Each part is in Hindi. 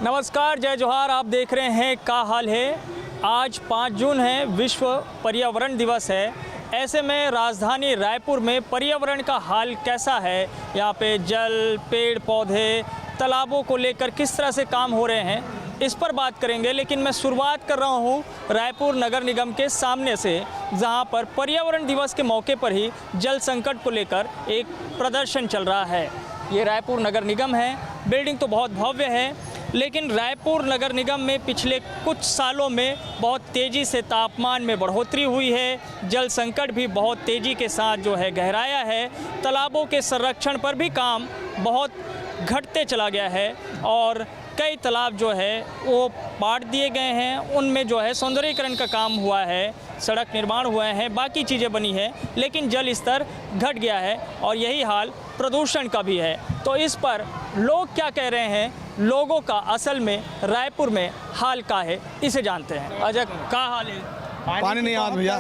नमस्कार, जय जोहार। आप देख रहे हैं का हाल है। आज 5 जून है, विश्व पर्यावरण दिवस है। ऐसे में राजधानी रायपुर में पर्यावरण का हाल कैसा है, यहाँ पे जल, पेड़ पौधे, तालाबों को लेकर किस तरह से काम हो रहे हैं, इस पर बात करेंगे। लेकिन मैं शुरुआत कर रहा हूँ रायपुर नगर निगम के सामने से, जहाँ पर पर्यावरण दिवस के मौके पर ही जल संकट को लेकर एक प्रदर्शन चल रहा है। ये रायपुर नगर निगम है। बिल्डिंग तो बहुत भव्य है, लेकिन रायपुर नगर निगम में पिछले कुछ सालों में बहुत तेज़ी से तापमान में बढ़ोतरी हुई है। जल संकट भी बहुत तेज़ी के साथ जो है गहराया है। तालाबों के संरक्षण पर भी काम बहुत घटते चला गया है और कई तालाब जो है वो पाट दिए गए हैं। उनमें जो है सौंदर्यीकरण का काम हुआ है, सड़क निर्माण हुए हैं, बाकी चीज़ें बनी हैं, लेकिन जल स्तर घट गया है और यही हाल प्रदूषण का भी है। तो इस पर लोग क्या कह रहे हैं, लोगों का असल में रायपुर में हाल का है, इसे जानते हैं। अजय, क्या हाल है? पानी नहीं आता भैया,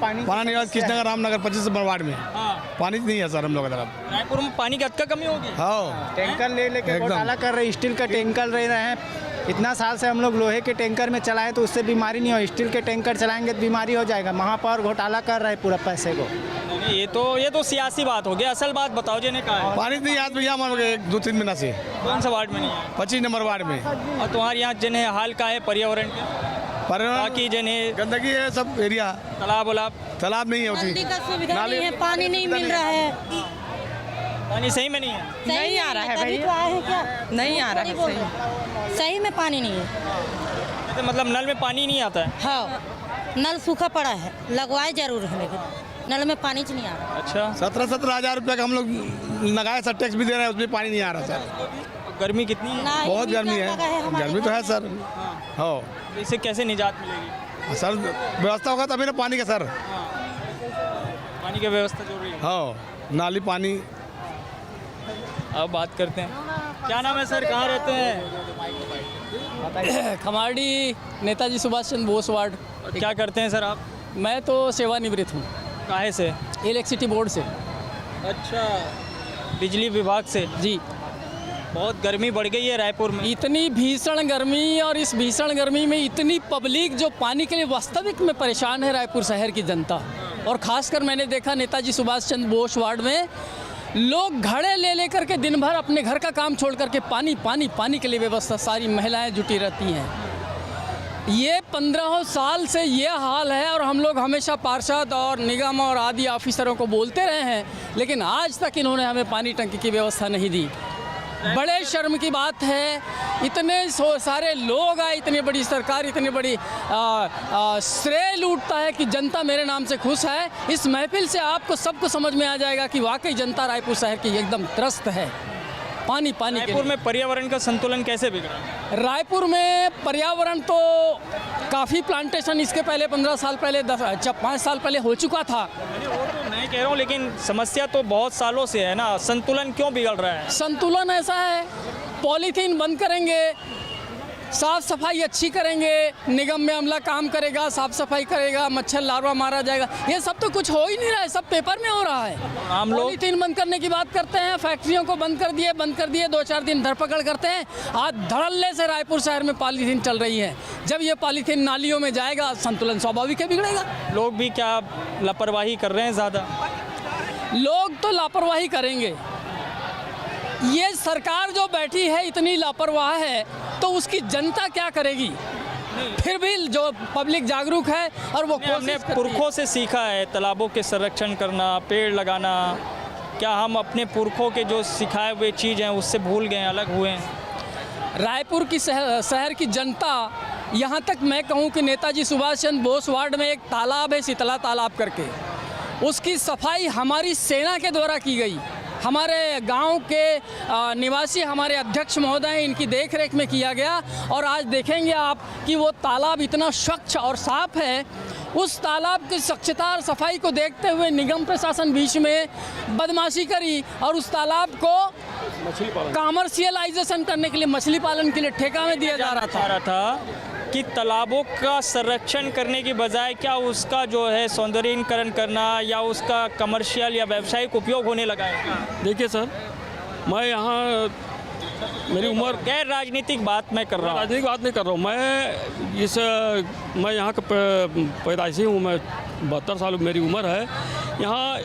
पानी नहीं आता। कृष्णनगर रामनगर 25 नंबर वार्ड में पानी नहीं है सर। हम लोग रायपुर में पानी की हद का कमी होगी। हाँ, टैंकर ले लेके घोटाला कर रहे हैं। स्टील का टैंकर ले रहे हैं। इतना साल से हम लोग लोहे के टैंकर में चलाएं तो उससे बीमारी नहीं हो। स्टील के टैंकर चलाएंगे तो बीमारी हो जाएगा। महापौर घोटाला कर रहा है पूरा पैसे को। ये तो सियासी बात हो गया। असल बात बताओ जी ने कहा है। पानी नहीं आता भैया हमारे 2-3 महीना से। कौन सा वार्ड में नहीं है? 25 नंबर वार्ड में। और तुम्हारे यहाँ जिन्हें हाल का है पर्यावरण के, बाकी जिन्हें गंदगी है सब एरिया। तालाब तालाब नहीं है, नदी का सुविधा नहीं है, पानी नहीं मिल रहा है। पानी सही में नहीं है। नहीं आ रहा है भाई, तो आए हैं क्या? नहीं आ रहा है सही में पानी नहीं है। तो मतलब नल में पानी नहीं आता है? हाँ, नल सूखा पड़ा है, लगवाए जरूर है लेकिन नल में पानी नहीं आ रहा। अच्छा, 17 हज़ार रुपये का हम लोग लगाए सर, टैक्स भी दे रहे हैं, उसमें पानी नहीं आ रहा सर। गर्मी कितनी है? बहुत गर्मी है। गर्मी तो है सर। हाँ, इससे कैसे निजात मिलेगी सर? व्यवस्था होगा तभी ना पानी का सर। पानी की व्यवस्था जरूरी है। हाँ, नाली पानी। अब बात करते हैं, क्या नाम है सर, कहाँ रहते हैं? खमाड़ी, नेताजी सुभाष चंद्र बोस वार्ड। क्या करते हैं सर आप? मैं तो सेवानिवृत्त हूँ। काहे से? इलेक्ट्रिसिटी बोर्ड से। अच्छा, बिजली विभाग से। जी। बहुत गर्मी बढ़ गई है रायपुर में। इतनी भीषण गर्मी, और इस भीषण गर्मी में इतनी पब्लिक जो पानी के लिए वास्तविक में परेशान है, रायपुर शहर की जनता। और ख़ासकर मैंने देखा नेताजी सुभाष चंद्र बोस वार्ड में लोग घड़े ले लेकर के दिन भर अपने घर का काम छोड़ करके पानी के लिए व्यवस्था, सारी महिलाएं जुटी रहती हैं। ये 15 साल से ये हाल है और हम लोग हमेशा पार्षद और निगम और आदि ऑफिसरों को बोलते रहे हैं, लेकिन आज तक इन्होंने हमें पानी टंकी की व्यवस्था नहीं दी। बड़े शर्म की बात है, इतने सारे लोग आए, इतनी बड़ी सरकार, इतनी बड़ी श्रेय लूटता है कि जनता मेरे नाम से खुश है। इस महफिल से आपको सबको समझ में आ जाएगा कि वाकई जनता रायपुर शहर की एकदम त्रस्त है पानी के। रायपुर में पर्यावरण का संतुलन कैसे बिगड़ा? रायपुर में पर्यावरण तो काफ़ी प्लांटेशन इसके पहले 15 साल पहले 5 साल पहले हो चुका था। वो तो मैं कह रहा हूँ, लेकिन समस्या तो बहुत सालों से है ना। संतुलन क्यों बिगड़ रहा है? संतुलन ऐसा है, पॉलीथीन बंद करेंगे, साफ़ सफाई अच्छी करेंगे, निगम में अमला काम करेगा, साफ़ सफाई करेगा, मच्छर लार्वा मारा जाएगा, ये सब तो कुछ हो ही नहीं रहा है, सब पेपर में हो रहा है। हम लोग पॉलीथीन बंद करने की बात करते हैं, फैक्ट्रियों को बंद कर दिए 2-4 दिन धरपकड़ करते हैं। आज धड़ल्ले से रायपुर शहर में पॉलीथीन चल रही है। जब ये पॉलीथीन नालियों में जाएगा, संतुलन स्वाभाविक है बिगड़ेगा। लोग भी क्या लापरवाही कर रहे हैं ज़्यादा? लोग तो लापरवाही करेंगे। ये सरकार जो बैठी है इतनी लापरवाह है, तो उसकी जनता क्या करेगी? फिर भी जो पब्लिक जागरूक है और वो हमने पुरखों से सीखा है तालाबों के संरक्षण करना, पेड़ लगाना। क्या हम अपने पुरखों के जो सिखाए हुए चीज़ हैं उससे भूल गए, अलग हुए हैं? रायपुर की शहर की जनता, यहाँ तक मैं कहूँ कि नेताजी सुभाष चंद्र बोस वार्ड में एक तालाब है, शीतला तालाब करके, उसकी सफाई हमारी सेना के द्वारा की गई। हमारे गांव के निवासी हमारे अध्यक्ष महोदय हैं, इनकी देखरेख में किया गया। और आज देखेंगे आप कि वो तालाब इतना स्वच्छ और साफ है। उस तालाब की स्वच्छता और सफाई को देखते हुए निगम प्रशासन बीच में बदमाशी करी और उस तालाब को कमर्शियलाइजेशन करने के लिए, मछली पालन के लिए ठेका में दिया जा रहा था कि तालाबों का संरक्षण करने की बजाय क्या उसका जो है सौंदर्यीकरण करना या उसका कमर्शियल या व्यावसायिक उपयोग होने लगा है? देखिए सर, मैं यहाँ मेरी उम्र गैर राजनीतिक बात मैं कर रहा हूँ। राजनीतिक बात नहीं कर रहा हूँ मैं यहाँ का पैदाइशी हूँ। मैं 72 साल मेरी उम्र है। यहाँ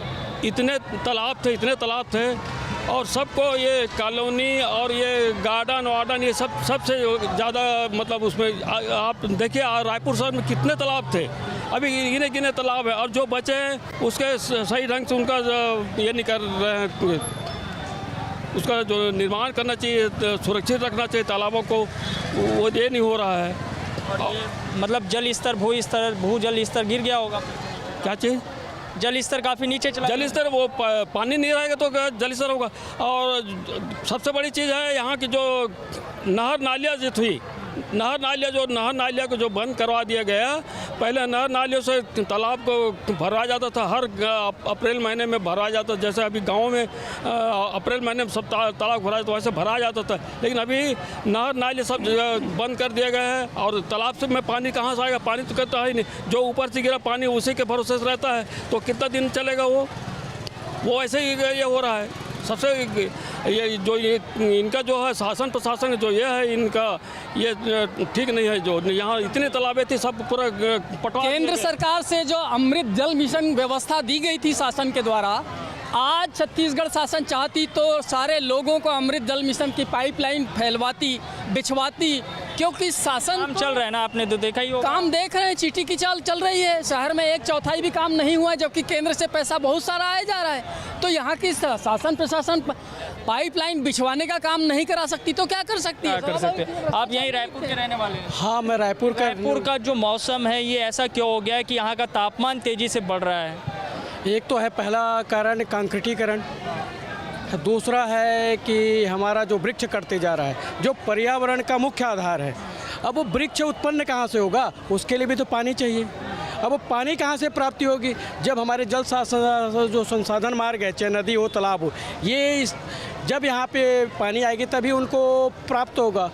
इतने तालाब थे और सबको ये कॉलोनी और ये गार्डन वार्डन ये सबसे ज़्यादा मतलब उसमें आप देखिए रायपुर शहर में कितने तालाब थे, अभी गिने गिने तालाब है और जो बचे हैं उसके सही ढंग से उनका ये नहीं कर रहे हैं। उसका जो निर्माण करना चाहिए, सुरक्षित रखना चाहिए तालाबों को, वो ये नहीं हो रहा है। मतलब जल स्तर भू जल स्तर गिर गया होगा। क्या चीज़? जल स्तर काफ़ी नीचे चला गया। जल स्तर वो पानी नहीं रहेगा तो जल स्तर होगा। और सबसे बड़ी चीज़ है यहाँ की जो नहर नालियाँ जो थी, नहर नालियाँ को जो बंद करवा दिया गया। पहले नहर नालियों से तालाब को भरवाया जाता था, हर अप्रैल महीने में भरवाया जाता था। जैसे अभी गाँव में अप्रैल महीने में सब तालाब भराया तो वैसे भराया जाता था। लेकिन अभी नहर नाले सब बंद कर दिए गए हैं और तालाब से में पानी कहाँ से आएगा? पानी तो कहता है नहीं, जो ऊपर से गिरा पानी उसी के भरोसे से रहता है, तो कितना दिन चलेगा वो ऐसे ही ये हो रहा है। सबसे ये जो ये इनका जो है शासन प्रशासन जो ये है इनका ये ठीक नहीं है। जो यहाँ इतने तालाबें थी सब पूरा पटवा केंद्र सरकार से जो अमृत जल मिशन व्यवस्था दी गई थी शासन के द्वारा, आज छत्तीसगढ़ शासन चाहती तो सारे लोगों को अमृत जल मिशन की पाइपलाइन फैलवाती, बिछवाती, क्योंकि शासन काम चल रहा है ना, आपने तो देखा ही होगा। काम देख रहे हैं, चीटी की चाल चल रही है। शहर में 1/4 भी काम नहीं हुआ, जबकि केंद्र से पैसा बहुत सारा आया जा रहा है। तो यहाँ की शासन प्रशासन पाइपलाइन बिछवाने का काम नहीं करा सकती तो क्या कर सकती है? क्या कर सकते हैं? आप यहीं रायपुर के रहने वाले हैं? हाँ, मैं रायपुर का जो मौसम है ये ऐसा क्यों हो गया है कि यहाँ का तापमान तेज़ी से बढ़ रहा है? एक तो है पहला कारण कंक्रीटीकरण, दूसरा है कि हमारा जो वृक्ष कटते जा रहा है, जो पर्यावरण का मुख्य आधार है। अब वो वृक्ष उत्पन्न कहाँ से होगा? उसके लिए भी तो पानी चाहिए। अब वो पानी कहाँ से प्राप्ति होगी? जब हमारे जल जो संसाधन मार्ग है, चाहे नदी हो तालाब हो, ये जब यहाँ पे पानी आएगी तभी उनको प्राप्त होगा।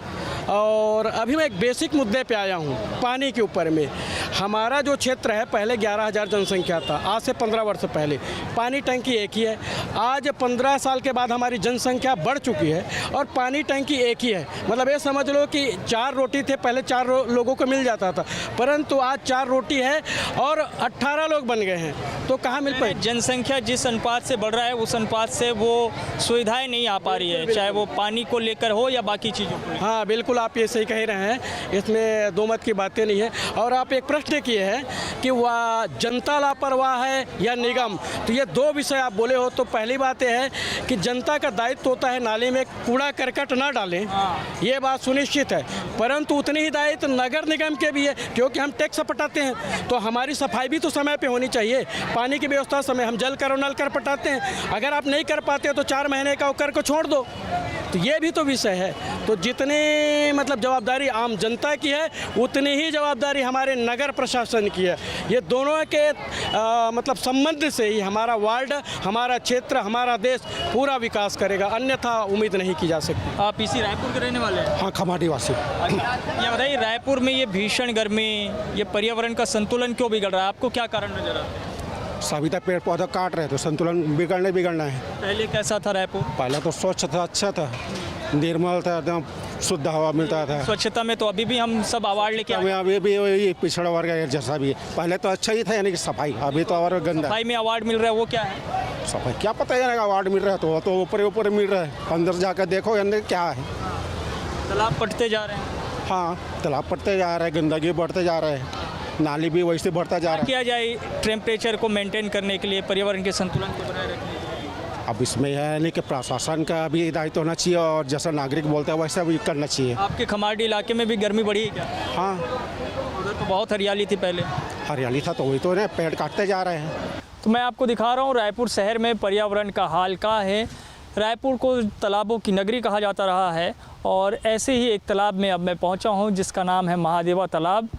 और अभी मैं एक बेसिक मुद्दे पे आया हूँ पानी के ऊपर में। हमारा जो क्षेत्र है पहले 11,000 जनसंख्या था, आज से 15 वर्ष पहले पानी टंकी एक ही है। आज 15 साल के बाद हमारी जनसंख्या बढ़ चुकी है और पानी टंकी एक ही है। मतलब ये समझ लो कि 4 रोटी थे पहले, 4 लोगों को मिल जाता था, परंतु आज 4 रोटी है और 18 लोग बन गए हैं, तो कहाँ मिल पाए? जनसंख्या जिस अनुपात से बढ़ रहा है उस अनुपात से वो सुविधाएं नहीं आ पा रही है, चाहे वो पानी को लेकर हो या बाकी चीज़ों को। हाँ बिल्कुल, आप ये सही कह रहे हैं, इसमें दो मत की बातें नहीं है। और आप एक प्रश्न किए हैं कि वह जनता लापरवाह है या निगम, तो ये 2 विषय आप बोले हो। तो पहली बात यह है कि जनता का दायित्व होता है नाली में कूड़ा करकट ना डालें, ये बात सुनिश्चित है, परंतु उतनी ही दायित्व नगर निगम के भी है, क्योंकि हम टैक्स पटाते हैं तो हमारी सफाई भी तो समय पे होनी चाहिए। पानी की व्यवस्था समय, हम जल कर नल कर पटाते हैं, अगर आप नहीं कर पाते तो 4 महीने का कर को छोड़ दो, तो ये भी तो विषय है। तो जितनी मतलब जवाबदारी आम जनता की है उतनी ही जवाबदारी हमारे नगर प्रशासन की है। ये दोनों के मतलब संबंध से ही हमारा वार्ड, हमारा क्षेत्र, हमारा देश पूरा विकास करेगा, अन्यथा उम्मीद नहीं की जा सकती। आप इसी रायपुर के रहने वाले हैं? हाँ, खमाडीवासी। ये बताइए, रायपुर में ये भीषण गर्मी, ये पर्यावरण का संतुलन क्यों बिगड़ रहा है? आपको क्या कारण नजर आता है? सभी तक पेड़ पौधा काट रहे तो संतुलन बिगड़ना है। पहले कैसा था रायपुर? पहले तो स्वच्छ था, अच्छा था, निर्मल था, एकदम शुद्ध हवा मिलता था। स्वच्छता में तो अभी भी हम सब अवार्ड लेके आए हैं। अभी भी वही पिछड़ा वर्ग है जैसा भी है, पहले तो अच्छा ही था, यानी कि सफाई, अभी तो और गंदा। सफाई में अवार्ड मिल रहा है, वो क्या है? सफाई क्या पता है, अवार्ड मिल रहा है तो वो तो ऊपर मिल रहा है, अंदर जाकर देखो अंदर क्या है। तालाब पटते जा रहे हैं। हाँ, तालाब पटते जा रहा है, गंदगी बढ़ते जा रहा है, नाली भी वैसे बढ़ता जा रहा है। किया जाए टेम्परेचर को मेंटेन करने के लिए, पर्यावरण के संतुलन को बनाए रखने के लिए? अब इसमें है नहीं कि प्रशासन का भी दायित्व होना चाहिए और जैसा नागरिक बोलता है वैसा भी करना चाहिए। आपके खमाड़ी इलाके में भी गर्मी बढ़ी है क्या? हाँ, उधर तो बहुत हरियाली थी पहले। हरियाली था तो वही तो पेड़ काटते जा रहे हैं। तो मैं आपको दिखा रहा हूँ रायपुर शहर में पर्यावरण का हाल क्या है। रायपुर को तालाबों की नगरी कहा जाता रहा है और ऐसे ही एक तालाब में अब मैं पहुँचा हूँ जिसका नाम है महादेवा तालाब।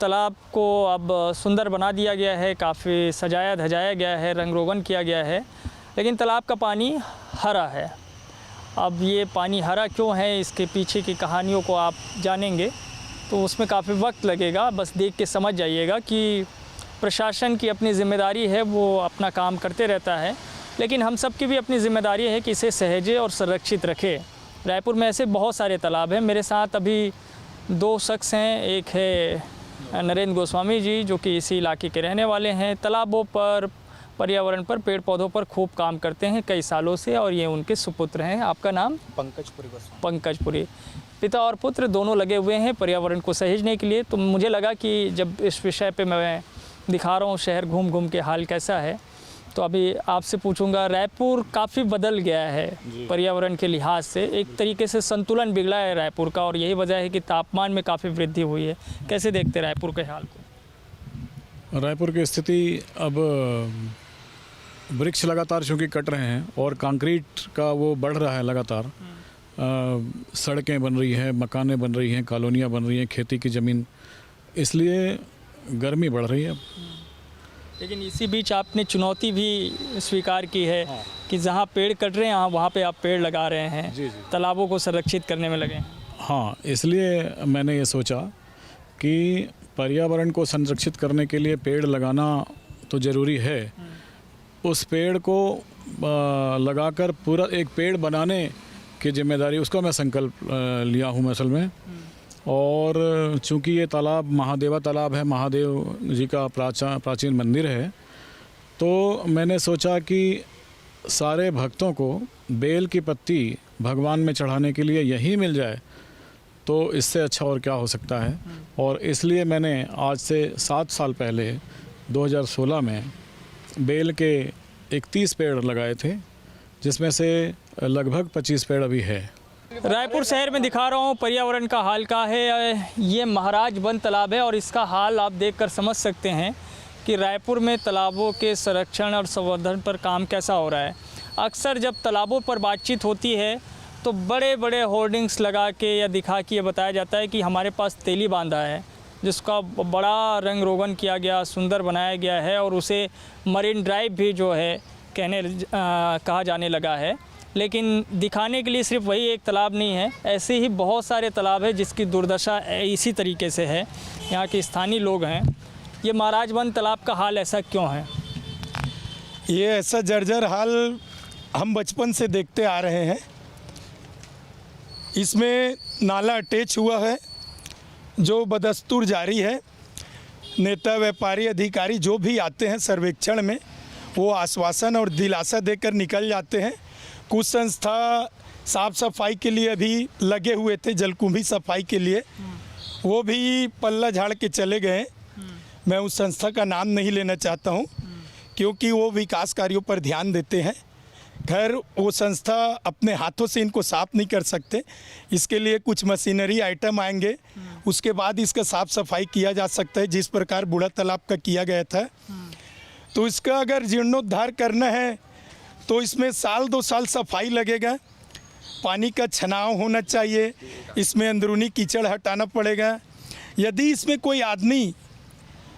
तालाब को अब सुंदर बना दिया गया है, काफ़ी सजाया धजाया गया है, रंग रोगन किया गया है, लेकिन तालाब का पानी हरा है। अब ये पानी हरा क्यों है, इसके पीछे की कहानियों को आप जानेंगे तो उसमें काफ़ी वक्त लगेगा। बस देख के समझ जाइएगा कि प्रशासन की अपनी ज़िम्मेदारी है, वो अपना काम करते रहता है, लेकिन हम सब की भी अपनी ज़िम्मेदारी है कि इसे सहेजे और संरक्षित रखे। रायपुर में ऐसे बहुत सारे तालाब हैं। मेरे साथ अभी 2 शख्स हैं, एक है नरेंद्र गोस्वामी जी जो कि इसी इलाके के रहने वाले हैं। तालाबों पर, पर्यावरण पर, पेड़ पौधों पर खूब काम करते हैं कई सालों से और ये उनके सुपुत्र हैं। आपका नाम? पंकजपुरी। पिता और पुत्र दोनों लगे हुए हैं पर्यावरण को सहेजने के लिए। तो मुझे लगा कि जब इस विषय पे मैं दिखा रहा हूँ शहर घूम घूम के हाल कैसा है, तो अभी आपसे पूछूंगा। रायपुर काफ़ी बदल गया है पर्यावरण के लिहाज से, एक तरीके से संतुलन बिगड़ा है रायपुर का और यही वजह है कि तापमान में काफ़ी वृद्धि हुई है। कैसे देखते रायपुर के हाल को? रायपुर की स्थिति अब वृक्ष लगातार चूँकि कट रहे हैं और कंक्रीट का वो बढ़ रहा है लगातार। सड़कें बन रही हैं, मकानें बन रही हैं, कॉलोनियाँ बन रही हैं, खेती की ज़मीन, इसलिए गर्मी बढ़ रही है। लेकिन इसी बीच आपने चुनौती भी स्वीकार की है कि जहाँ पेड़ कट रहे हैं वहाँ पे आप पेड़ लगा रहे हैं, तालाबों को संरक्षित करने में लगे हैं। हाँ, इसलिए मैंने ये सोचा कि पर्यावरण को संरक्षित करने के लिए पेड़ लगाना तो ज़रूरी है। उस पेड़ को लगाकर पूरा एक पेड़ बनाने की जिम्मेदारी, उसका मैं संकल्प लिया हूँ असल में। और चूँकि ये तालाब महादेवा तालाब है, महादेव जी का प्राचीन मंदिर है, तो मैंने सोचा कि सारे भक्तों को बेल की पत्ती भगवान में चढ़ाने के लिए यही मिल जाए तो इससे अच्छा और क्या हो सकता है। और इसलिए मैंने आज से 7 साल पहले 2016 में बेल के 31 पेड़ लगाए थे, जिसमें से लगभग 25 पेड़ अभी है। रायपुर शहर में दिखा रहा हूँ पर्यावरण का हाल का है। ये महाराज वन तालाब है और इसका हाल आप देखकर समझ सकते हैं कि रायपुर में तालाबों के संरक्षण और संवर्धन पर काम कैसा हो रहा है। अक्सर जब तालाबों पर बातचीत होती है तो बड़े बड़े होर्डिंग्स लगा के या दिखा के ये बताया जाता है कि हमारे पास तेली बांधा है, जिसका बड़ा रंग रोगन किया गया, सुंदर बनाया गया है और उसे मरीन ड्राइव भी जो है कहा जाने लगा है। लेकिन दिखाने के लिए सिर्फ वही एक तालाब नहीं है, ऐसे ही बहुत सारे तालाब है जिसकी दुर्दशा इसी तरीके से है। यहाँ के स्थानीय लोग हैं। ये महाराज वन तालाब का हाल ऐसा क्यों है? ये ऐसा जर्जर हाल हम बचपन से देखते आ रहे हैं। इसमें नाला अटैच हुआ है जो बदस्तूर जारी है। नेता, व्यापारी, अधिकारी जो भी आते हैं सर्वेक्षण में, वो आश्वासन और दिलासा देकर निकल जाते हैं। कुछ संस्था साफ सफाई के लिए अभी लगे हुए थे, जलकुंभी सफाई के लिए, वो भी पल्ला झाड़ के चले गए। मैं उस संस्था का नाम नहीं लेना चाहता हूँ क्योंकि वो विकास कार्यों पर ध्यान देते हैं। खैर, वो संस्था अपने हाथों से इनको साफ नहीं कर सकते, इसके लिए कुछ मशीनरी आइटम आएंगे, उसके बाद इसका साफ सफाई किया जा सकता है, जिस प्रकार बूढ़ा तालाब का किया गया था। तो इसका अगर जीर्णोद्धार करना है तो इसमें 1-2 साल सफाई लगेगा, पानी का छनाव होना चाहिए, इसमें अंदरूनी कीचड़ हटाना पड़ेगा। यदि इसमें कोई आदमी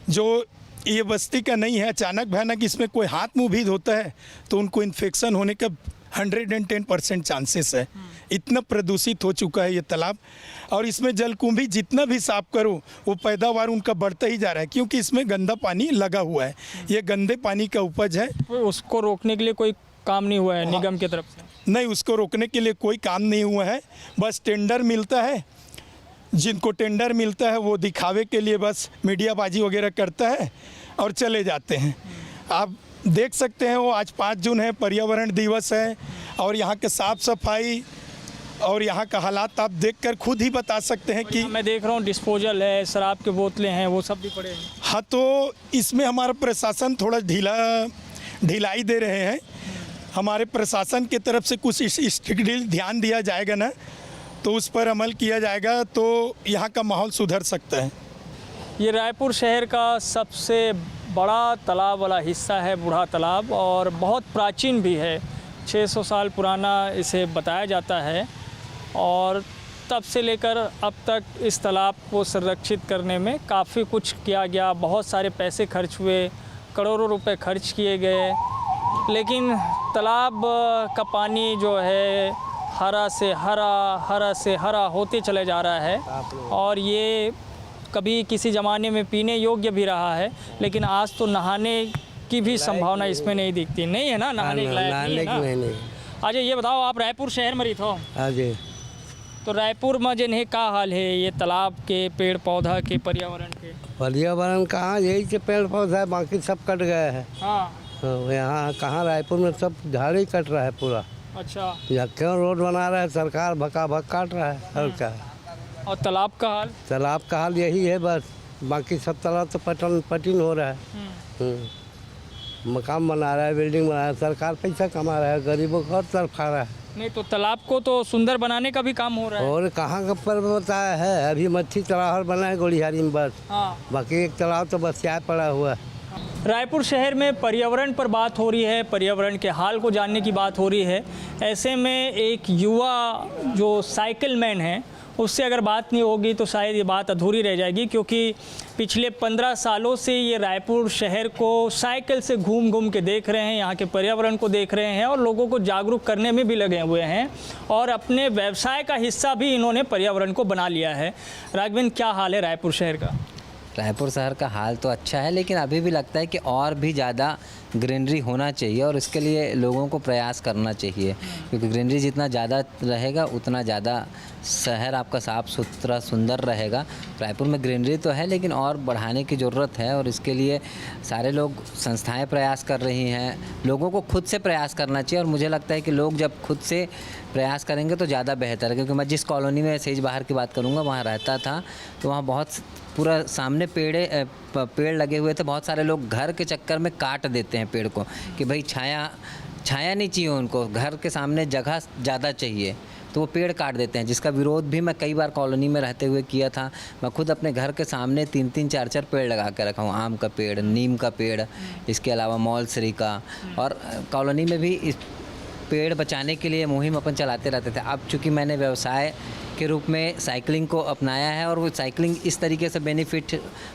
जो ये बस्ती का नहीं है, अचानक भयानक इसमें कोई हाथ मुंह भी धोता है तो उनको इन्फेक्शन होने का 110% चांसेस है। इतना प्रदूषित हो चुका है ये तालाब। और इसमें जलकुंभी जितना भी साफ करो वो पैदावार उनका बढ़ता ही जा रहा है क्योंकि इसमें गंदा पानी लगा हुआ है। ये गंदे पानी का उपज है। उसको रोकने के लिए कोई काम नहीं हुआ है निगम की तरफ से? नहीं, उसको रोकने के लिए कोई काम नहीं हुआ है। बस टेंडर मिलता है, जिनको टेंडर मिलता है वो दिखावे के लिए बस मीडियाबाजी वगैरह करता है और चले जाते हैं। आप देख सकते हैं वो आज 5 जून है, पर्यावरण दिवस है, और यहाँ के साफ़ सफाई और यहाँ का हालात आप देखकर खुद ही बता सकते हैं कि मैं देख रहा हूँ डिस्पोजल है, शराब के बोतलें हैं, वो सब भी पड़े हैं। हाँ, तो इसमें हमारा प्रशासन थोड़ा ढिलाई दे रहे हैं। हमारे प्रशासन की तरफ से कुछ स्ट्रिक्टली ध्यान दिया जाएगा ना, तो उस पर अमल किया जाएगा तो यहाँ का माहौल सुधर सकता है। ये रायपुर शहर का सबसे बड़ा तालाब वाला हिस्सा है बूढ़ा तालाब, और बहुत प्राचीन भी है। 600 साल पुराना इसे बताया जाता है और तब से लेकर अब तक इस तालाब को संरक्षित करने में काफ़ी कुछ किया गया। बहुत सारे पैसे खर्च हुए, करोड़ों रुपए खर्च किए गए, लेकिन तालाब का पानी जो है हरा से हरा होते चले जा रहा है। और ये कभी किसी ज़माने में पीने योग्य भी रहा है, लेकिन आज तो नहाने की भी संभावना इसमें नहीं दिखती। नहीं है ना, नहाने के लायक नहीं है ना। अच्छा, ये बताओ, आप रायपुर शहर में रहते हो? हाँ जी। तो रायपुर में जिन्हें का हाल है ये तालाब के, पेड़ पौधा के, पर्यावरण के? पर्यावरण कहाँ, यही से पेड़ पौधा है, बाकी सब कट गए हैं। हाँ। तो यहाँ कहाँ, रायपुर में सब झाड़ ही कट रहा है पूरा। अच्छा। या क्यों रोड बना रहा है सरकार, भका भक काट रहा है और क्या। और तालाब का हाल? तालाब का हाल यही है बस, बाकी सब तालाब तो पटिन हो रहा है। मकान बना रहा है, बिल्डिंग बना रहा है, सरकार पैसा कमा रहा है, गरीबों को और तरफ खा रहा है। नहीं तो तालाब को तो सुंदर बनाने का भी काम हो रहा है। और कहाँ का पर बताया है, अभी मच्छी तालाब बना है गोलिहारी में बस। हाँ। बाकी एक तालाब तो बस यहाँ पड़ा हुआ है। रायपुर शहर में पर्यावरण पर बात हो रही है, पर्यावरण के हाल को जानने की बात हो रही है। ऐसे में एक युवा जो साइकिल मैन है उससे अगर बात नहीं होगी तो शायद ये बात अधूरी रह जाएगी, क्योंकि पिछले 15 सालों से ये रायपुर शहर को साइकिल से घूम घूम के देख रहे हैं, यहाँ के पर्यावरण को देख रहे हैं और लोगों को जागरूक करने में भी लगे हुए हैं और अपने व्यवसाय का हिस्सा भी इन्होंने पर्यावरण को बना लिया है। राघवेंद्र, क्या हाल है रायपुर शहर का? रायपुर शहर का हाल तो अच्छा है, लेकिन अभी भी लगता है कि और भी ज़्यादा ग्रीनरी होना चाहिए और इसके लिए लोगों को प्रयास करना चाहिए, क्योंकि ग्रीनरी जितना ज़्यादा रहेगा उतना ज़्यादा शहर आपका साफ़ सुथरा सुंदर रहेगा। रायपुर में ग्रीनरी तो है लेकिन और बढ़ाने की ज़रूरत है और इसके लिए सारे लोग, संस्थाएं प्रयास कर रही हैं। लोगों को खुद से प्रयास करना चाहिए और मुझे लगता है कि लोग जब खुद से प्रयास करेंगे तो ज़्यादा बेहतर है, क्योंकि मैं जिस कॉलोनी में सेज बाहर की बात करूँगा वहाँ रहता था तो वहाँ बहुत पूरा सामने पेड़ लगे हुए थे। बहुत सारे लोग घर के चक्कर में काट देते हैं पेड़ को कि भाई छाया नहीं चाहिए उनको, घर के सामने जगह ज़्यादा चाहिए तो वो पेड़ काट देते हैं, जिसका विरोध भी मैं कई बार कॉलोनी में रहते हुए किया था। मैं खुद अपने घर के सामने 3-3, 4-4 पेड़ लगा के रखा हूँ, आम का पेड़, नीम का पेड़, इसके अलावा मौलसरी का। और कॉलोनी में भी इस पेड़ बचाने के लिए मुहिम अपन चलाते रहते थे। अब चूँकि मैंने व्यवसाय के रूप में साइकिलिंग को अपनाया है और वो साइकिलिंग इस तरीके से बेनिफिट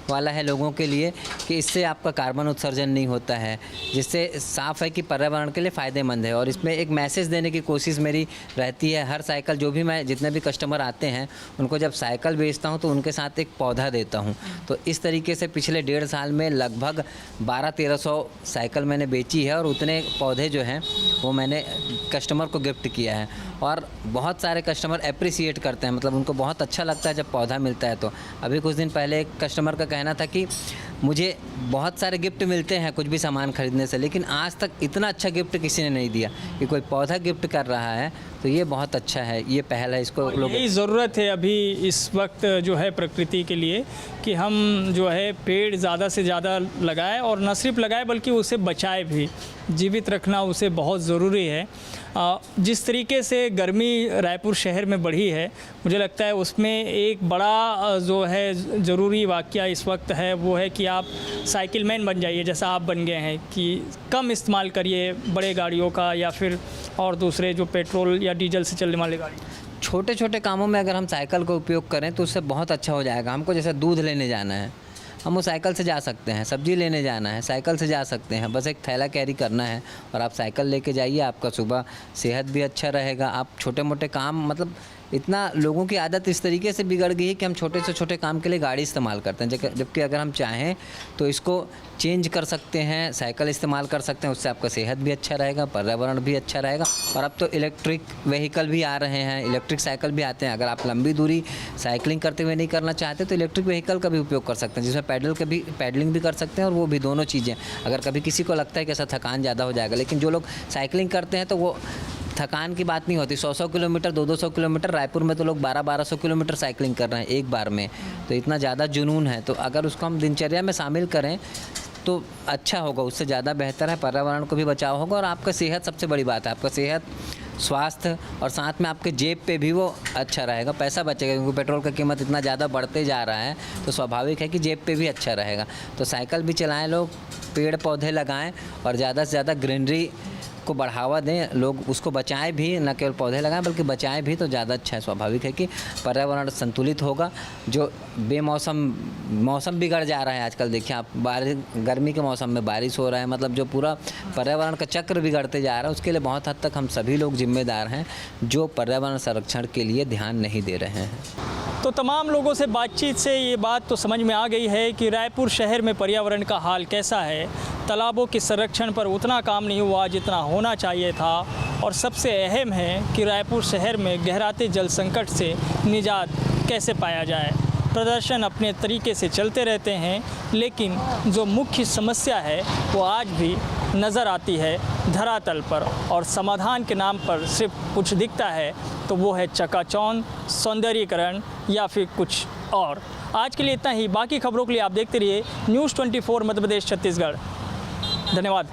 वाला है लोगों के लिए कि इससे आपका कार्बन उत्सर्जन नहीं होता है, जिससे साफ़ है कि पर्यावरण के लिए फ़ायदेमंद है। और इसमें एक मैसेज देने की कोशिश मेरी रहती है। हर साइकिल जो भी मैं, जितने भी कस्टमर आते हैं उनको जब साइकिल बेचता हूँ तो उनके साथ एक पौधा देता हूँ। तो इस तरीके से पिछले 1.5 साल में लगभग 1200-1300 साइकिल मैंने बेची है और उतने पौधे जो हैं वो मैंने कस्टमर को गिफ्ट किया है और बहुत सारे कस्टमर अप्रिसिएट करते हैं, मतलब उनको बहुत अच्छा लगता है जब पौधा मिलता है। तो अभी कुछ दिन पहले एक कस्टमर का कहना था कि मुझे बहुत सारे गिफ्ट मिलते हैं कुछ भी सामान खरीदने से, लेकिन आज तक इतना अच्छा गिफ्ट किसी ने नहीं दिया कि कोई पौधा गिफ्ट कर रहा है। तो ये बहुत अच्छा है, ये पहल है, इसको लोग, यही ज़रूरत है अभी इस वक्त जो है प्रकृति के लिए कि हम जो है पेड़ ज़्यादा से ज़्यादा लगाएं और न सिर्फ लगाएं बल्कि उसे बचाए भी, जीवित रखना उसे बहुत ज़रूरी है। जिस तरीके से गर्मी रायपुर शहर में बढ़ी है, मुझे लगता है उसमें एक बड़ा जो है ज़रूरी वाक़या इस वक्त है वो है कि आप साइकिल मैन बन जाइए, जैसा आप बन गए हैं, कि कम इस्तेमाल करिए बड़े गाड़ियों का या फिर और दूसरे जो पेट्रोल या डीजल से चलने वाली गाड़ी। छोटे छोटे कामों में अगर हम साइकिल का उपयोग करें तो उससे बहुत अच्छा हो जाएगा। हमको जैसे दूध लेने जाना है, हम वो साइकिल से जा सकते हैं, सब्जी लेने जाना है साइकिल से जा सकते हैं, बस एक थैला कैरी करना है और आप साइकिल लेके जाइए, आपका सुबह सेहत भी अच्छा रहेगा। आप छोटे मोटे काम, मतलब इतना लोगों की आदत इस तरीके से बिगड़ गई है कि हम छोटे से छोटे काम के लिए गाड़ी इस्तेमाल करते हैं, जबकि अगर हम चाहें तो इसको चेंज कर सकते हैं, साइकिल इस्तेमाल कर सकते हैं, उससे आपका सेहत भी अच्छा रहेगा, पर्यावरण भी अच्छा रहेगा। और अब तो इलेक्ट्रिक व्हीकल भी आ रहे हैं, इलेक्ट्रिक साइकिल भी आते हैं। अगर आप लंबी दूरी साइकिलिंग करते हुए नहीं करना चाहते तो इलेक्ट्रिक व्हीकल का भी उपयोग कर सकते हैं, जिसमें पैडलिंग भी कर सकते हैं और वो भी दोनों चीज़ें। अगर कभी किसी को लगता है कि ऐसा थकान ज़्यादा हो जाएगा, लेकिन जो लोग साइकिलिंग करते हैं तो वो थकान की बात नहीं होती। 100-100 किलोमीटर, 200-200 किलोमीटर, रायपुर में तो लोग 1200-1200 किलोमीटर साइकिलिंग कर रहे हैं एक बार में, तो इतना ज़्यादा जुनून है। तो अगर उसको हम दिनचर्या में शामिल करें तो अच्छा होगा, उससे ज़्यादा बेहतर है, पर्यावरण को भी बचाव होगा और आपका सेहत सबसे बड़ी बात है, आपका सेहत, स्वास्थ्य और साथ में आपके जेब पे भी वो अच्छा रहेगा, पैसा बचेगा, क्योंकि पेट्रोल का कीमत इतना ज़्यादा बढ़ते जा रहा है तो स्वाभाविक है कि जेब पे भी अच्छा रहेगा। तो साइकिल भी चलाएं लोग, पेड़ पौधे लगाएं और ज़्यादा से ज़्यादा ग्रीनरी को बढ़ावा दें, लोग उसको बचाएं भी, न केवल पौधे लगाएं बल्कि बचाएं भी तो ज़्यादा अच्छा है। स्वाभाविक है कि पर्यावरण संतुलित होगा। जो मौसम बिगड़ जा रहा है आजकल, देखिए आप, गर्मी के मौसम में बारिश हो रहा है, मतलब जो पूरा पर्यावरण का चक्र बिगड़ते जा रहा है, उसके लिए बहुत हद तक हम सभी लोग जिम्मेदार हैं जो पर्यावरण संरक्षण के लिए ध्यान नहीं दे रहे हैं। तो तमाम लोगों से बातचीत से ये बात तो समझ में आ गई है कि रायपुर शहर में पर्यावरण का हाल कैसा है। तालाबों के संरक्षण पर उतना काम नहीं हुआ जितना होना चाहिए था और सबसे अहम है कि रायपुर शहर में गहराते जल संकट से निजात कैसे पाया जाए। प्रदर्शन अपने तरीके से चलते रहते हैं, लेकिन जो मुख्य समस्या है वो आज भी नज़र आती है धरातल पर, और समाधान के नाम पर सिर्फ कुछ दिखता है तो वो है चकाचौंध, सौंदर्यीकरण या फिर कुछ और। आज के लिए इतना ही। बाकी खबरों के लिए आप देखते रहिए News 24 मध्य प्रदेश छत्तीसगढ़। धन्यवाद।